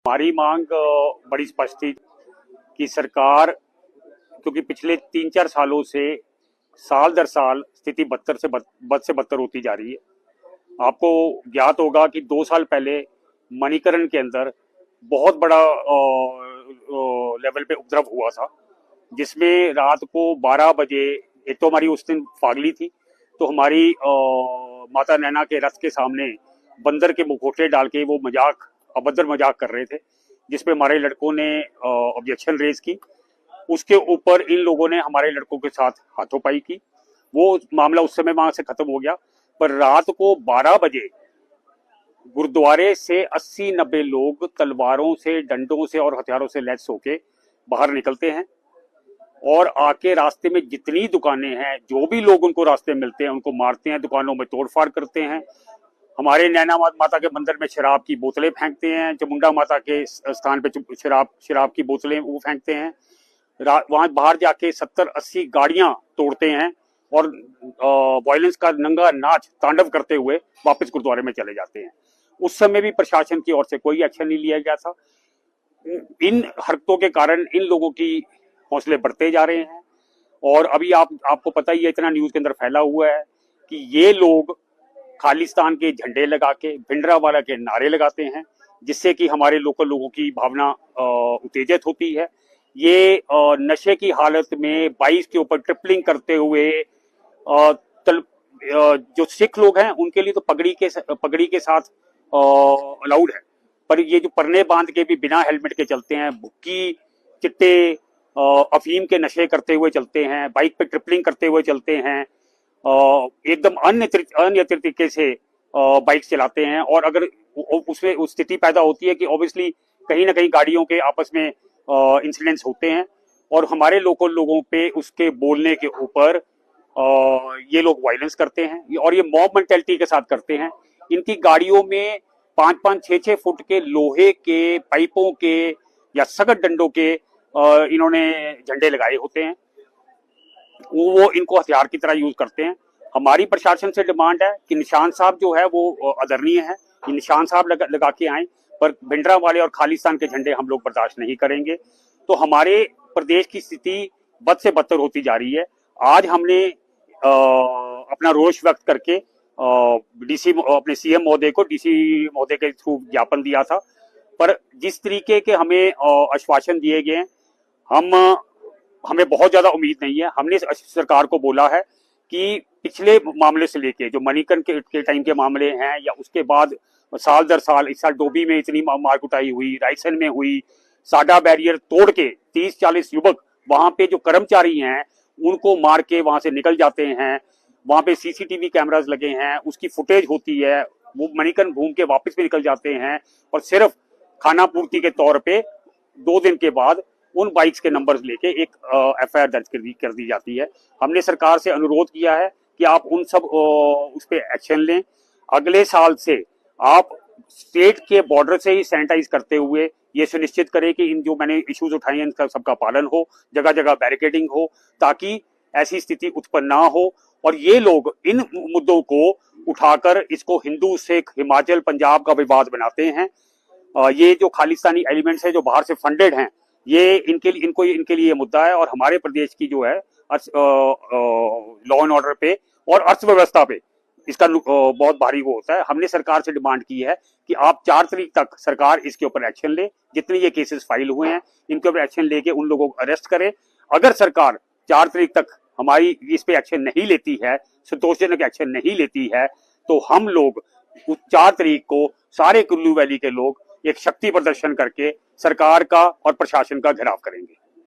हमारी मांग बड़ी स्पष्ट थी कि सरकार, क्योंकि पिछले 3-4 सालों से साल दर साल स्थिति बद से बदतर होती जा रही है। आपको ज्ञात होगा कि 2 साल पहले मणिकरण के अंदर बहुत बड़ा लेवल पे उपद्रव हुआ था, जिसमें रात को 12 बजे, एक तो हमारी उस दिन फागली थी, तो हमारी माता नैना के रथ के सामने बंदर के मुखौटे डाल के वो अभद्र मजाक कर रहे थे, जिसपे हमारे लड़कों ने ऑब्जेक्शन रेज की। उसके ऊपर इन लोगों ने हमारे लड़कों के साथ हाथोपाई की। वो मामला उस समय वहां से खत्म हो गया। पर रात को 12 बजे गुरुद्वारे से 80-90 लोग तलवारों से, डंडों से और हथियारों से लैस होके बाहर निकलते हैं और आके रास्ते में जितनी दुकानें हैं, जो भी लोग उनको रास्ते में मिलते हैं, उनको मारते हैं, दुकानों में तोड़फाड़ करते हैं। हमारे नैना माता के मंदिर में शराब की बोतलें फेंकते हैं, चामुंडा माता के स्थान पे शराब की बोतलें वो फेंकते हैं। वहां बाहर जाके 70-80 गाड़ियां तोड़ते हैं और वायलेंस का नंगा नाच तांडव करते हुए वापस गुरुद्वारे में चले जाते हैं। उस समय भी प्रशासन की ओर से कोई एक्शन नहीं लिया गया था। इन हरकतों के कारण इन लोगों की हौसले बढ़ते जा रहे हैं और अभी आपको पता ही है, इतना न्यूज के अंदर फैला हुआ है कि ये लोग खालिस्तान के झंडे लगा के, भिंडरावाला के नारे लगाते हैं, जिससे कि हमारे लोकल लोगों की भावना उत्तेजित होती है। ये नशे की हालत में 22 के ऊपर ट्रिपलिंग करते हुए जो सिख लोग हैं उनके लिए तो पगड़ी के साथ अलाउड है, पर ये जो परने बांध के भी बिना हेलमेट के चलते हैं, भुक्की, चिट्टे, अफीम के नशे करते हुए चलते हैं, बाइक पे ट्रिपलिंग करते हुए चलते हैं, एकदम अन्य तरीके से बाइक चलाते हैं। और अगर उसमें उस स्थिति पैदा होती है कि ऑब्वियसली कहीं ना कहीं गाड़ियों के आपस में इंसिडेंट्स होते हैं और हमारे लोकल लोगों पे उसके बोलने के ऊपर ये लोग वायलेंस करते हैं और ये मॉब मेंटेलिटी के साथ करते हैं। इनकी गाड़ियों में 5-5, 6-6 फुट के लोहे के पाइपों के या सख्त डंडों के इन्होंने झंडे लगाए होते हैं। वो इनको हथियार की तरह यूज करते हैं। हमारी प्रशासन से डिमांड है कि निशान साहब जो है वो आदरणीय है, कि निशान साहब लगा के आए, पर भिंडरावाले और खालिस्तान के झंडे हम लोग बर्दाश्त नहीं करेंगे। तो हमारे प्रदेश की स्थिति बद से बदतर होती जा रही है। आज हमने अपना रोष व्यक्त करके अपने सीएम महोदय को डीसी महोदय के थ्रू ज्ञापन दिया था, पर जिस तरीके के हमें आश्वासन दिए गए हैं, हमें बहुत ज्यादा उम्मीद नहीं है। हमने सरकार को बोला है कि पिछले मामले से लेके जो मणिकरण के टाइम के मामले हैं या उसके बाद साल दर साल, इस साल डोभी में इतनी मार कुटाई हुई, रायसन में हुई, साडा बैरियर तोड़ के 30-40 युवक वहां पे जो कर्मचारी हैं उनको मार के वहां से निकल जाते हैं। वहां पे सीसीटीवी कैमरास लगे हैं, उसकी फुटेज होती है, वो मणिकरण घूम के वापस भी निकल जाते हैं और सिर्फ खाना पूर्ति के तौर पे 2 दिन के बाद उन बाइक्स के नंबर्स लेके एक एफआईआर दर्ज कर दी जाती है। हमने सरकार से अनुरोध किया है कि आप उन सब उस पर एक्शन लें। अगले साल से आप स्टेट के बॉर्डर से ही सैनिटाइज करते हुए ये सुनिश्चित करें कि इन जो मैंने इश्यूज उठाए हैं इनका सबका पालन हो, जगह जगह बैरिकेडिंग हो, ताकि ऐसी स्थिति उत्पन्न ना हो और ये लोग इन मुद्दों को उठाकर इसको हिंदू सिख हिमाचल पंजाब का विवाद बनाते हैं। ये जो खालिस्तानी एलिमेंट्स है जो बाहर से फंडेड हैं, ये इनके लिए मुद्दा है और हमारे प्रदेश की जो है लॉ एंड ऑर्डर पे और अर्थव्यवस्था पे इसका बहुत भारी वो होता है। हमने सरकार से डिमांड की है कि आप 4 तारीख तक सरकार इसके ऊपर एक्शन ले। जितने ये केसेस फाइल हुए हैं इनके ऊपर एक्शन लेके उन लोगों को अरेस्ट करें। अगर सरकार 4 तारीख तक हमारी इस पे एक्शन नहीं लेती है, संतोषजनक एक्शन नहीं लेती है, तो हम लोग 4 तारीख को सारे कुल्लू वैली के लोग एक शक्ति प्रदर्शन करके सरकार का और प्रशासन का घेराव करेंगे।